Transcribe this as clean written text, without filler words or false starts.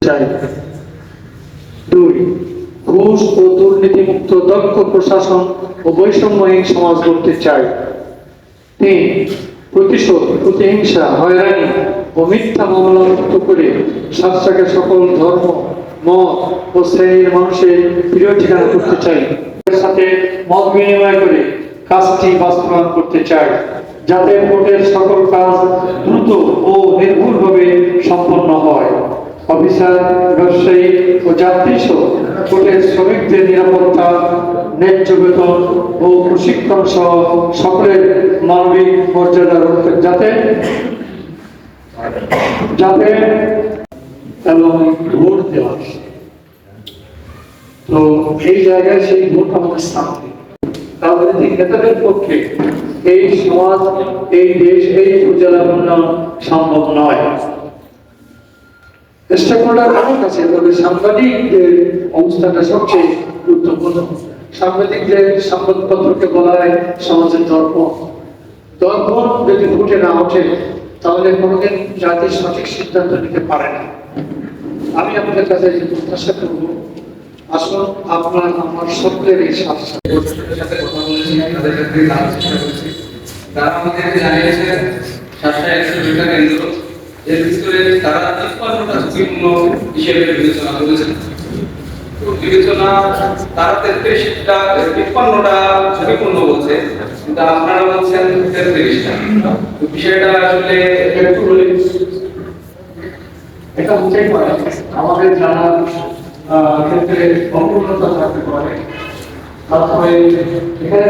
চাই। 2. ঘুষ ও দুর্নীতিমুক্ত দক্ষ প্রশাসন ও বৈষম্যহীন সমাজ গড়তে চাই। 3. প্রতিশোধ, প্রতিহিংসা, হয়রানি ও মিথ্যা মামলা মুক্ত করে স্বাস্থ্যকে সকল ধর্ম, মত ও শ্রেণীর মানুষের প্রিয় ঠিকানা করতে চাই। এর সাথে মত বিনিময় করে কাজটি বাস্তবায়ন করতে চাই, যাতে ভোটের সকল কাজ দ্রুত ও নির্ভুলভাবে সম্পন্ন হয়। অফিসার, ব্যবসায়ী ও যাত্রী সহ ভোটের শ্রমিকদের নিরাপত্তা, ন্যায্য বেতন ও প্রশিক্ষণ সহ সকলের মানবিক মর্যাদা যাতে যাতে এবং ভোট দেওয়া। তো এই জায়গায় সেই ভোট আমাদের সামনে রাজনৈতিক নেতাদের পক্ষে এই সমাজ, এই দেশ, এই উপজেলা উন্নয়ন সম্ভব নয়। স্টেকহোল্ডার অনেক আছে, তবে সাংবাদিকদের অবস্থাটা সবচেয়ে গুরুত্বপূর্ণ। সাংবাদিকদের সংবাদপত্রকে বলা হয় সমাজের দর্পণ। দর্পণ যদি ফুটে না ওঠে তাহলে কোনোদিন জাতি সঠিক সিদ্ধান্ত নিতে পারে না। আমি আপনাদের কাছে প্রত্যাশা করব, আসুন আপনার আমার সকলের এই সাথে কথা বলেছি, তাদের সাথে আলোচনা করেছি। তারা আমাদেরকে জানিয়েছেন 702টা কেন্দ্র, এর ভিতরে তারা 53টা ঝুঁকিপূর্ণ হিসেবে বিবেচনা করেছেন। বিবেচনা তারা 53টা 53টা ঝুঁকিপূর্ণ বলছে, কিন্তু আপনারা বলছেন 33টা। বিষয়টা আসলে একটু বলে এটা হতেই পারে, আমাদের জানার ক্ষেত্রে অপূর্ণতা থাকতে পারে। তারপরে এখানে